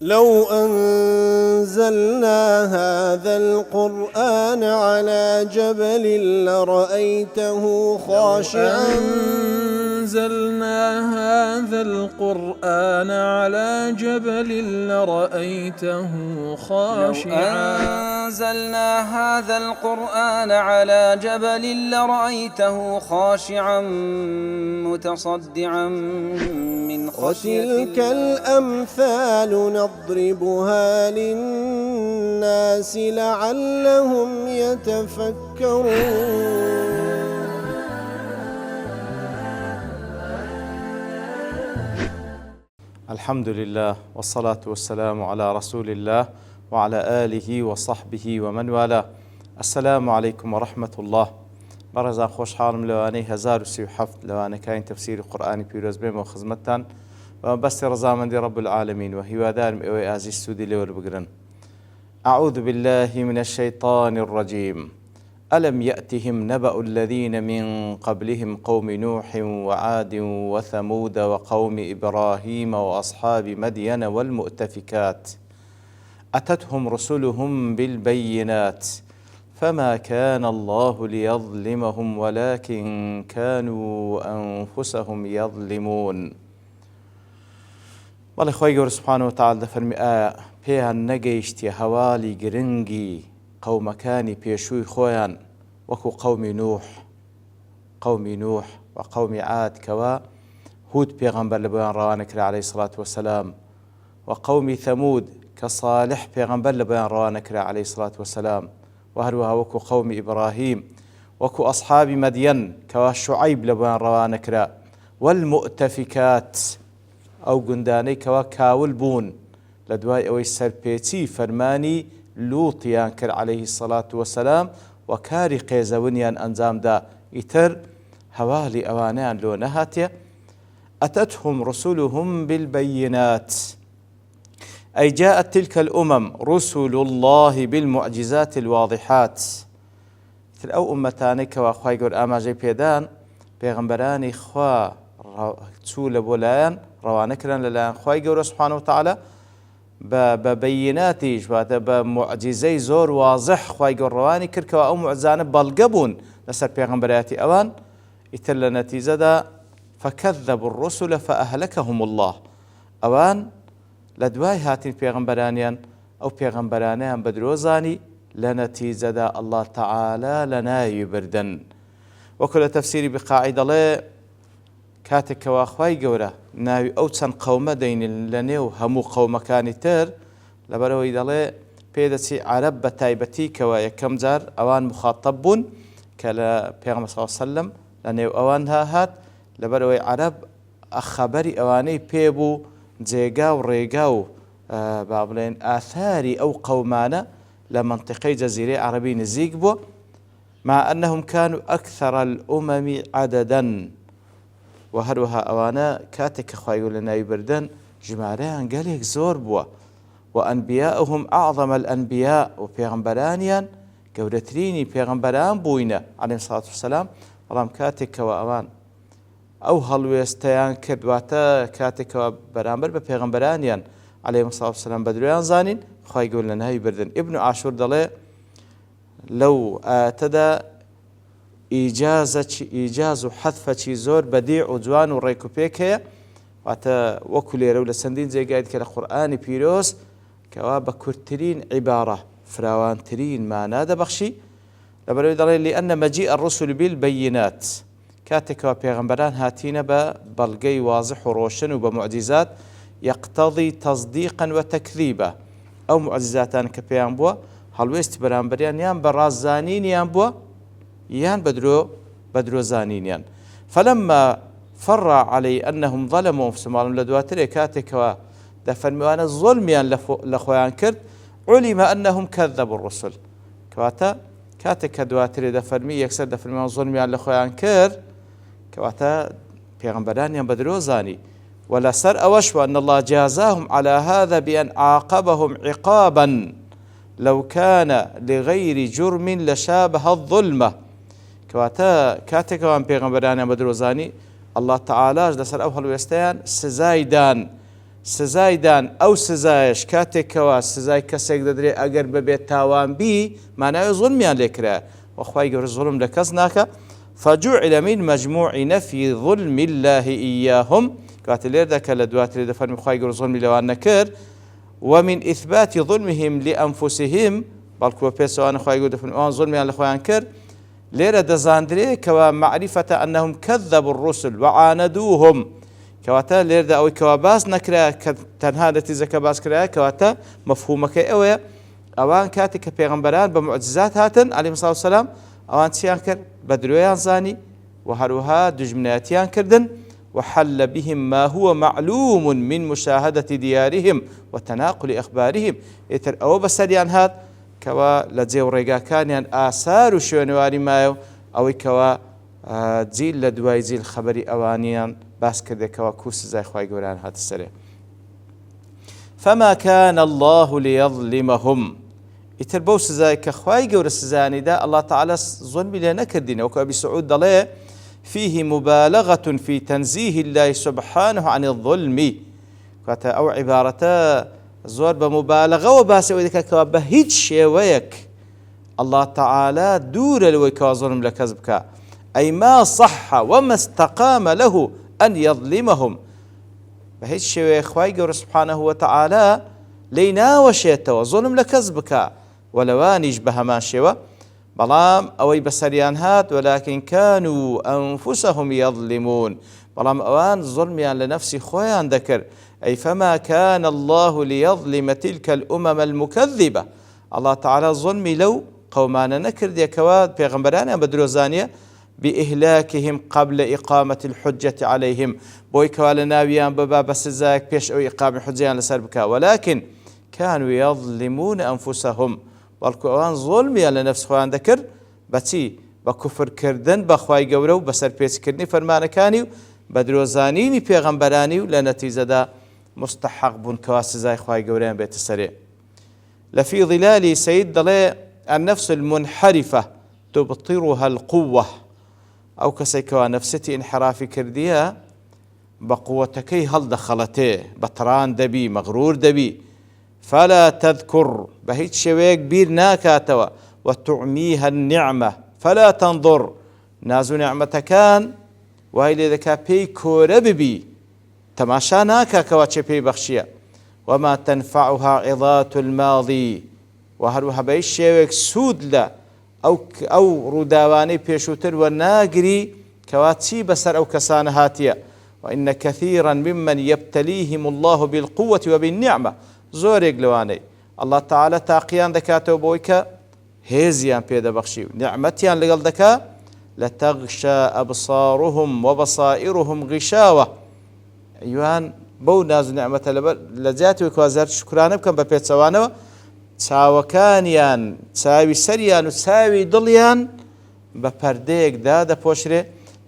لو أنزلنا هذا القرآن على جبل لرأيته خاشعا أنزلنا هذا القرآن على جبل لرأيته خاشعا أنزلنا هذا القرآن على جبل لرأيته خاشعا متصدعا من خشية وتلك الأمثال نضربها للناس لعلهم يتفكرون. الحمد لله والصلاة والسلام على رسول الله وعلى آله وصحبه ومن والاه. السلام عليكم ورحمة الله. برزان خوش حالم لواني 1037 لواني كاين تفسير قرآني بيروز بيم وخزمتان وبس رزامن دي رب العالمين وهي دارم اوي ازي السودي لور بقرن. أعوذ بالله من الشيطان الرجيم. ألم يأتهم نبأ الذين من قبلهم قوم نوح وعاد وثمود وقوم إبراهيم وأصحاب مدين والمؤتفكات أتتهم رسلهم بالبينات فما كان الله ليظلمهم ولكن كانوا أنفسهم يظلمون. والله خوي جور سبحانه وتعالى فرمي بيان نجيشتي هوالي جرنجي قوم كاني بيشوي خويان وكو قوم نوح وقوم عاد كوا هود بيغمبر لبيان روانك عليه الصلاة والسلام وقوم ثمود كصالح بيغمبر لبيان روانك عليه الصلاة والسلام وهروها وكو قوم إبراهيم وكو أصحاب مدين كوا شعيب لبيان روانك والمؤتفكات أو قنداني كوا كاول بون لدواي أو السربيتي فرماني لوطيان كر عليه الصلاة والسلام وكاري قيزونيان أنزام دا إتر هوالي أوانيان لو نهاتي أتتهم رسلهم بالبينات أي جاءت تلك الأمم رسل الله بالمعجزات الواضحات مثل أو أمتاني كوا أخوة يقول آما جي بيدان بيغمبراني خوا تسول بولايان روانكرا للايان خوا يقول سبحانه وتعالى ببيناتيش بمعجزي زور واضح خواهي قرواني كركوا أو معزانة بلقبون لسر بيغمبراتي أوان يتل نتيجة دا فكذبوا الرسل فأهلكهم الله أوان لدواي هاتين بيغمبرانيان أو بيغمبرانيان بدروزاني لنتيجة دا الله تعالى لنا يبردن. وكل تفسيري بقاعدة لي كاتك واخواي قورا ناوي أو تسن قومة دين لنيو همو قومة كاني تر لبروي دالي بيدتي عرب بتايبتي كوا يكم جار أوان مخاطبون كلا بيغمبر صلى الله عليه وسلم لنيو أوانها هات لبروي عرب أخبري أواني بيبو جيغاو ريغاو بابلين آثاري أو قومانا لمنطقي جزيرة عربي نزيق بو مع أنهم كانوا أكثر الأمم عددا وهروها أوانا كاتك خوايو لنا يبردن جماريان قاليك زور بوا وأنبياؤهم أعظم الأنبياء وبيغمبرانيان قورتريني بيغمبران بوينا عليه الصلاة والسلام ولام كاتك وأوان أو هلويستيان كدواتا كاتك وبرامبر ببيغمبرانيان عليه الصلاة والسلام بدرويان زانين خوايو لنا يبردن. ابن عاشور دالي لو آتدا إيجاز حذف زور بديع وجوان وريكو بيك واتا وكل رولة سندين زي قاعد كلا قرآن بيروس كواب كرترين عبارة فراوان ترين ما نادى بخشي لبرو دليل لأن مجيء الرسل بالبينات كاتك وبيغمبران هاتين ببلغي واضح وروشن وبمعجزات يقتضي تصديقا وتكذيبا أو معجزاتان كبيان بوا هلويست برانبريان يان برازانين يان بوا يان بدرو زانينيان فلما فر علي أنهم ظلموا في سمالهم لدواتري كاتك ودفن الظلميان لخوان كرد علم أنهم كذبوا الرسل كواتا كاتك دواتري دفرمي يكسر دفرمي الظلميان لخوان كرد كواتا بيغمبرانيان بدرو زاني ولا سر أوشوا أن الله جازاهم على هذا بأن عاقبهم عقابا لو كان لغير جرم لشابه الظلمة كواتا كاتك وان بيغمبرانيان بدرو زاني الله تعالى دسر أوهل ويستيان سزايدان سزایدان ئەو سزایش کاتێکەوە سزای کەسێک دەدرێت ئەگەر ببێت تاوانبی ماناوی زوڵمیان لێکرا وەخوای گەورە زوڵم لە کەس ناکە فجعل من مجموع نفي ظلم الله إياهم كاتل يردك لدوات لدفن مخايق ظلم لوان نكر ومن إثبات ظلمهم لأنفسهم بلكو بيسو أنا خايق دفن وان ظلمي على خوان كر ليرة دزاندري كوا معرفة أنهم كذبوا الرسل وعاندوهم كواتا ليرة أو كواباس نكرا تنها نتيجة كباس كرا كواتا مفهومك أوي أوان كاتك بيغمبران بمعجزات هاتن عليه الصلاة والسلام أوان تيان كر بدرويان زاني وهروها دجمناتيان كردن وحل بهم ما هو معلوم من مشاهدة ديارهم وتناقل أخبارهم إتر أو بسريان هات كوا لجيو ريقا كانيان آثار شوانواري مايو أو كوا جيل لدواي جيل خبري أوانيان باس كرده كوا كوس زي خواهي قولان هات السريع فما كان الله ليظلمهم إتر بو سزاي كخواي قول السزاني دا الله تعالى ظلمي لنا كردين وكو أبي سعود دليه فيه مبالغة في تنزيه الله سبحانه عن الظلم كاتا أو عبارة زور بمبالغة وباسي وذلك كوابه هيج شيويك الله تعالى دور الويكا ظلم لكذبك أي ما صح وما استقام له أن يظلمهم بهيج شيويك خواي قول سبحانه وتعالى لينا وشيته وظلم لكذبك ولوانيش بهمان شوا بلام أوي بسريان هات ولكن كانوا أنفسهم يظلمون بلام أوان ظلميان لنفسي خويان ذكر أي فما كان الله ليظلم تلك الأمم المكذبة الله تعالى ظلمي لو قومانا نكر دي كواد بيغمبران بدروزانية بإهلاكهم قبل إقامة الحجة عليهم بوي كوال ناويان بباب السزاك بيش أو إقامة حجيان لسربكا ولكن كانوا يظلمون أنفسهم بەڵکو ئەوان زۆڵمیان لە نەفس خۆیان دەکرد بەچی بە کوفرکردن بەخوای گەورە و بەسەرپێچکردنی فەرمانەکانی و بە درۆزانینی پێغەمبەرانی و لە نەتیجەدا مستحق بوون کەوا سزای خوای گەورەیان بێتە سەرێ لەفی ظلالی سەید دەڵێ النفس المنحرفة تبطرها القوة ئەو کەسێک کەوا نەفسەتی انحرافی کردیە بە قووەتەکەی هەڵدەخەڵەتێ بەتڕان دەبی مەغرور دەبی فلا تذكر بهيت شويك بير ناكاتوا وتعميها النعمة فلا تنظر نازو نعمة كان وهي ذكا بي كورببي تماشا ناكا كواتش بي بخشية وما تنفعها عظات الماضي وهروها بهيت شويك سود لا أو روداواني بيشوتر وناقري كواتشي بسر أو كسان هاتية وإن كثيرا ممن يبتليهم الله بالقوة وبالنعمة زۆرێک لەوانەی الله تعالى تاقییان دەکاتەوە بۆی کە هێزیان پێدەبەخشی و نعمەتیان لەگەڵ دەکا لتغشى أبصارهم وبصائرهم غشاوة ئەیوان بەو ناز و نعمەتە لە جیاتەوەی کەوا شکرانە بکەن بە پێچەوانەوە چاوەکانیان چاوی سەریان و چاوی دڵیان بە پەردەیەک دادەپۆشرێ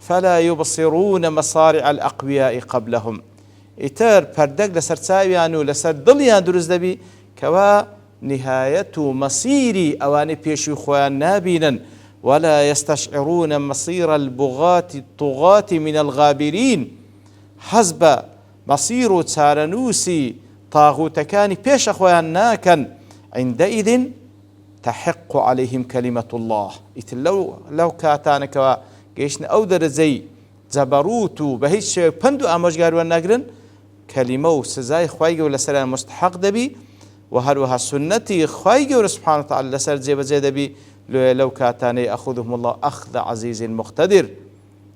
فلا يبصرون مصارع الأقوياء قبلهم ئیتر پەردەک لەسەر چاویان و لەسەر دڵیان دروست دەبی کەوا نهایەت و مەسیری ئەوانەی پێشوی خۆیان نابینن ولا يستشعرون مصير البغاة الطغاة من الغابرين حزب مصير و چارەنووسی تاغوتەکانی پێشە خۆیان ناکەن عندئذ تحق عليهم كلمة الله ئیتر لەو کاتانەکەوە گەیشتن ئەو دەرەجەی جەبەروت و بە هیچ شێوەیەک پند و ئامۆژگار وەرنەگرن كلمة وسزاي خواي جور لسر مستحق دبي وهروها سنتي خواي جور سبحانه وتعالى لسر جيب دبي لو كاتاني أخذهم الله أخذ عزيز مقتدر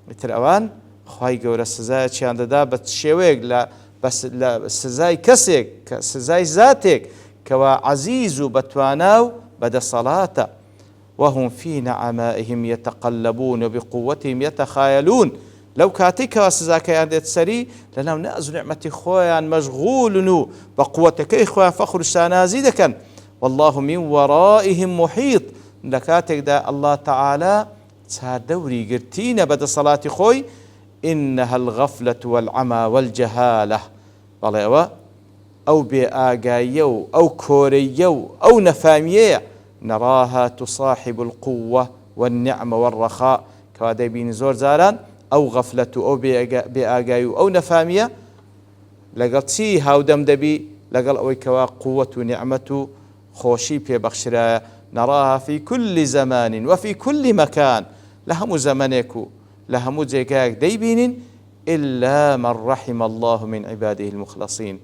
مثل أوان خواي جور السزاي شان دا بتشويق لا بس لا سزاي كسيك سزاي ذاتك كوا عزيز بتواناو بدا صلاة وهم في نعمائهم يتقلبون وبقوتهم يتخايلون لو كاتيك وسزاك ياندت سري لنا نأز نعمتي خويا مشغول بقوتك إخوان فخر الشانازي كان والله من ورائهم محيط لكاتك دا الله تعالى صار دوري قرتين بدا صلاة خوي إنها الغفلة والعمى والجهالة والله أو بآقايو أو كوريو أو نفامية نراها تصاحب القوة والنعمة والرخاء كوادي بين زور زاران أو غفلة أو بآقايو أو نفامية لەگەڵ چی هاودەم دەبی لەگەڵ ئەوەی کەوا قووەت و نیعمەت و خۆشی پێبەخشرایە نەڕاها فی كل زمان وفي كل مكان لە هەموو زەمانێک و لە هەموو جێگایەک دەیبینین إلا من رحم الله من عباده المخلصين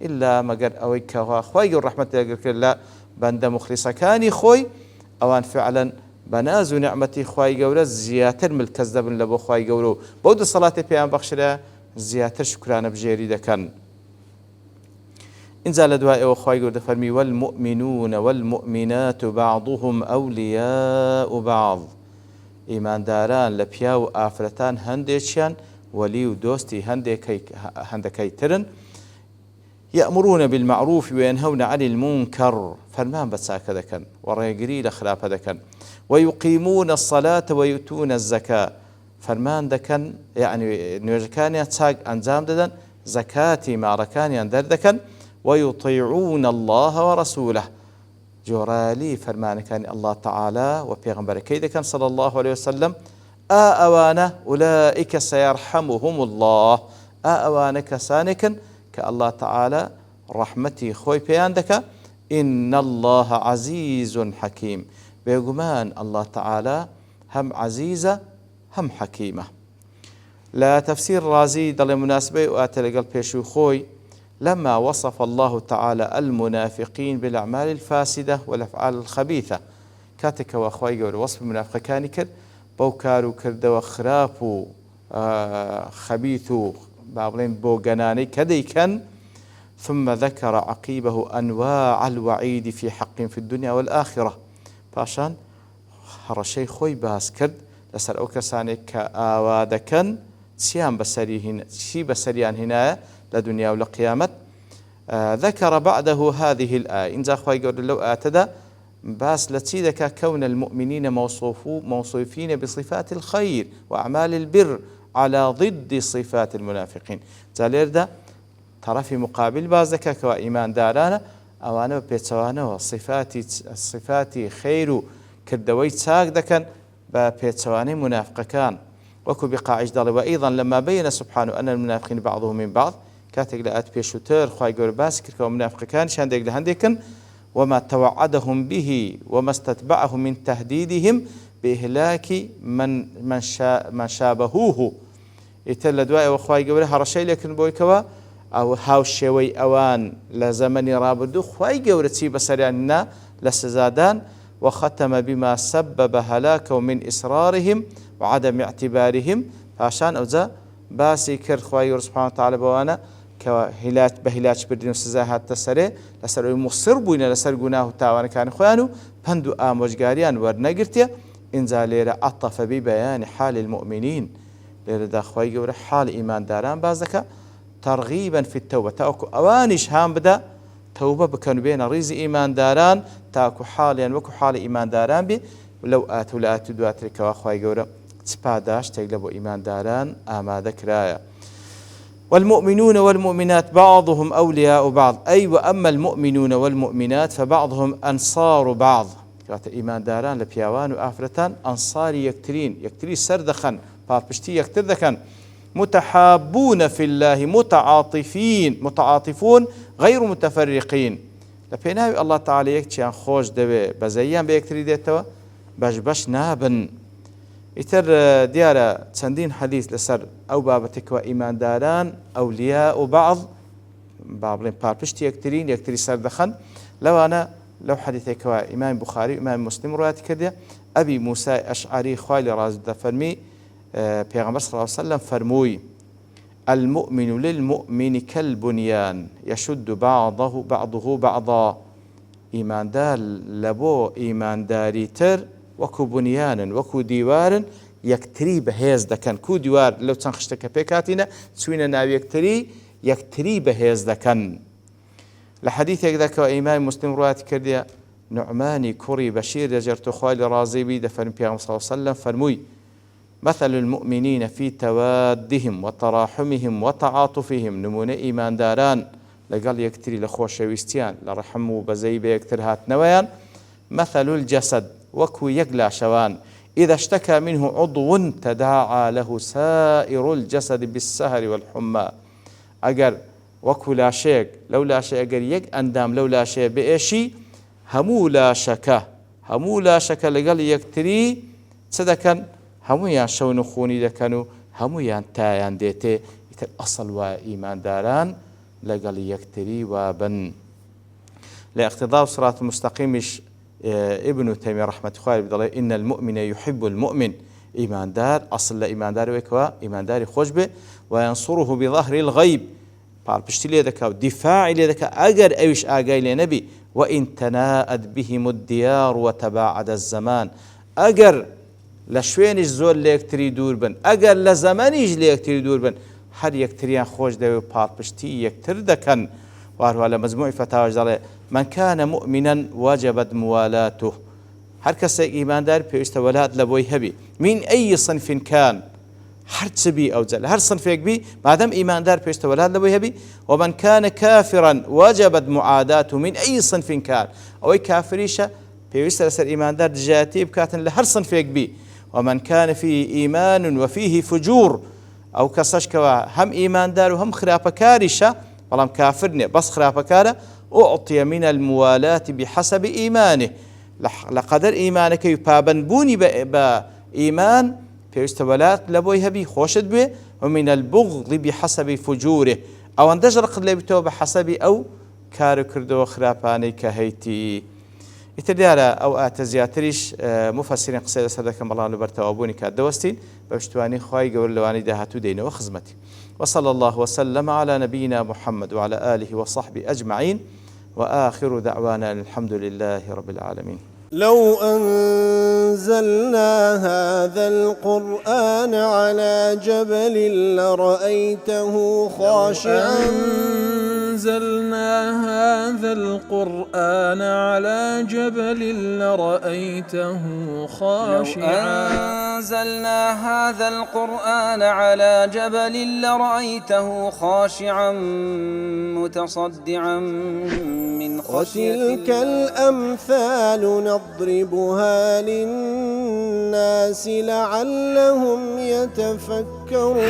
إلا مەگەر ئەوەی کەوا خوای گەور ڕەحمەت لێ کرد لە بەندە مخلیسەکانی خۆی ئەوان فعلا بەناز و نعمەتی خوای گەورە زیاتر ملکەز دەبن لە بۆ خوای گەورە و بەو دەسەڵاتی پێیان بەخشرا زیاتر شکرانە بژێری دەکەن. اینجا لە دوای ئەوە خوای گەورە دەفەرمی والمؤمنون والمؤمنات بعضهم أولياء بعض ئیمانداران لە پیا و ئافرەتان هەندێکیان وەلی و دۆستی هەندەکەی ترن يأمرون بالمعروف وينهون عن المنكر فرمان بتساكە دەکەن وڕێگری لە خراپە دەکەن ويقيمون الصلاة ويؤتون الزكاة فرمان دەکەن يعني نوێژەکانیان چاک ئەنجام دەدەن زەکاتی ماڕەکانیان دەردەکەن ويطيعون الله ورسوله جۆرالی فەرمانەکانی الله تعالى وپێغەمبەرەکەی دەکەن صلى الله عليه وسلم ئەوانە أولئك سيرحمهم الله ئەوانە کەسانێکن کە الله تعالى ڕەحمەتی خۆی پێیان دەکە إن الله عزيز حكيم بێگومان الله تعالى هەم عزيزە هەم حەکیمە. لا تفسير رازي دڵێ مناسبەی واتە لەگەڵ پێشوو خۆی لما وصف الله تعالى المنافقين بالأعمال الفاسدة والأفعال الخبيثة كاتك وأخوي قول وصف المنافقين كر بوكارو كردوا خراف خبيث بابلين بوغناني كدي كان ثم ذكر عقيبه أنواع الوعيد في حق في الدنيا والآخرة باشان هرشي خوي باس كرد لسر أو كساني كآوادكن سيان بسريهن شي بسريان هنا لدنيا ولقيامة ذكر بعده هذه الآية إن زاخوا يقول لو آتدا باس لتسيدك كون المؤمنين موصوفين بصفات الخير وأعمال البر على ضد صفات المنافقين زالير دا طرف مقابل بازك كوا إيمان دارانا أوانا بيتسوانا صفات خير كردوي تساق دكن بيتسواني منافق كان وكو بقاعش دالي وأيضا لما بين سبحانه أن المنافقين بعضهم من بعض كاتق لأت بيشوتر خواهي قول باس كركو منافق كان شاندق لهندكن وما توعدهم به وما استتبعه من تهديدهم بإهلاك من شابهوه يتل دواء وخواهي قول هرشي لكن بويكوا أو هاوشيوي أوان لزمن رابدو خواهي قول تسيب سريعنا لسزادان وختم بما سبب هلاكه من إصرارهم وعدم اعتبارهم عشان أوزا باسي كر خواهي سبحانه وتعالى بوانا كهلاك بهلاك بردين وسزاهات تسري لسر مصر بوين لسر قناه تاوانا كان خوانو بندو آموشقاريان ورنقرتيا إنزا ليرا عطف ببيان حال المؤمنين ليرا دا خواهي قول حال إيمان داران بازكا ترغيبا في التوبة تاكو أوانيش هام بدا توبة بكانوا بين ريز إيمان داران تاكو حاليا وكو حال إيمان داران بي ولو آتوا لآتوا دواترك وأخواهي قول تسباداش تقلبوا إيمان داران آما ذكرايا والمؤمنون والمؤمنات بعضهم أولياء بعض أي وأما المؤمنون والمؤمنات فبعضهم أنصار بعض كات إيمان داران لبياوان وآفرتان أنصاري يكتري سردخا باربشتي يكتردخا متحابون في الله متعاطفون غير متفرقين لبيناوي الله تعالى يكتشان خوش دبي بزيان بيكتري ديتوا باش نابن يتر ديارة چەندین حديث لسر أو بابتك وإيمان داران أولياء بعض بابلين باربشت يكتري سردخن لو حديثك وإمام بخاري وإمام مسلم رواية كده أبي موسى أشعري خوالي راز فرمي پیغمبر صلى الله عليه وسلم فرموي المؤمن للمؤمن كالبنيان يشد بعضه بعضا إيمان دار لبو إيمان داري تر وكو بنيانا وكو ديوارا يكتري بهيز دكان كو ديوار لو تنخشتك بيكاتنا تسوينا ناو يكتري بهيز دكان لحديث يكذاك وإمام مسلم رواية كردية نعماني كوري بشير يجرت خوالي رازي بي دفن بيغم صلى الله عليه وسلم فرموي مثل المؤمنين في توادهم وتراحمهم وتعاطفهم نمون إيمان داران لقال يكتري لخوش ويستيان لرحمه بزي بيكتر هات نويان مثل الجسد وكو يقلع شوان إذا اشتكى منه عضو تداعى له سائر الجسد بالسهر والحمى أجر وەکو لاشەیەک لەو لاشە ئەگەر یەک ئەندام لەو لاشەیە بئێشی هەموو لاشەکە لەگەڵ یەکتری چ دەکەن هەموویان شەون و خونی دەکەن و هەموویان تایان دێتێ ئیتر ئەسڵ وایە ئیمانداران لەگەڵ یەکتری وابن لە اقتضاء الصراط المستقيمش ابن تيمية رحمة الله عليه إن المؤمن يحب المؤمن إيماندار أصل إيماندار ويكوا إيماندار خوش به وينصره بظهر الغيب پشتی لێ دەکا و دیفاعی لێ دەکا ئەگەر ئەویش ئاگای لێ نەبی وئین تەناءت بهم الدیار وتەباعد الزەمان ئەگەر لە شوێنیش زۆر لە یەکتری دوور بن ئەگەر لە زەمەنیش لە یەکتری دوور بن هەر یەکتریان خۆش دەوێ و پاڵپشتی یەکتر دەکەن وهروە لە مەجموعی فتاواش دەڵێ من كان مؤمنا وجبت موالاته هەر کەسێک ئیماندار پێویستە وەلات لە بۆی هەبی من ئەی صنف كان هر چبی او جل هر صنفێک بی مادام ئیماندار پێویستە وەلات لەبۆی هەبی ومن كان كافرا وجبت معاداته من أي صنف كان ئەوەی کافریشە پێویستە لەسەر ئیماندار دژایەتی بکاتن لە هەر صنفێک بی ومن كان فيه إيمان وفيه فجور ئەو کەسەش کەوا هەم ئیماندار و هەم خراپەکاریشە بەڵام کافر نییە بەس خراپەکارە أعطي من الموالاة بحسب إيمانه لقدر إيمانك يبابنبوني بإيمان پێویستە وەلات لە بۆی هەبی خۆشت بێ ومن البغض بحسب فجوره ئەوەندەش ڕقت لێ بتەوە بە حەسەبی ئەو کار و کردەوە خراپانەی کە هەیتی ئیتر دیارە ئەو ئاتە زیاتریش مفەسرین قسەی لەسەر دەکەن بەڵام لە بەرتەوابوونی کات دەوەستین بە پشتیوانی خوای گەورە لەوانەی داهاتوو دێنەوە خزمەتی وصلى الله وسلم على نبينا محمد وعلى آله وصحبه أجمعين وآخر دعوانا الحمد لله رب العالمين لو أنزلنا هذا القرآن على جبل لرأيته خاشعا أنزلنا هذا القرآن على جبل لرأيته خاشعا أنزلنا هذا القرآن على جبل لرأيته خاشعا متصدعا من خشية وتلك الأمثال نضربها للناس لعلهم يتفكرون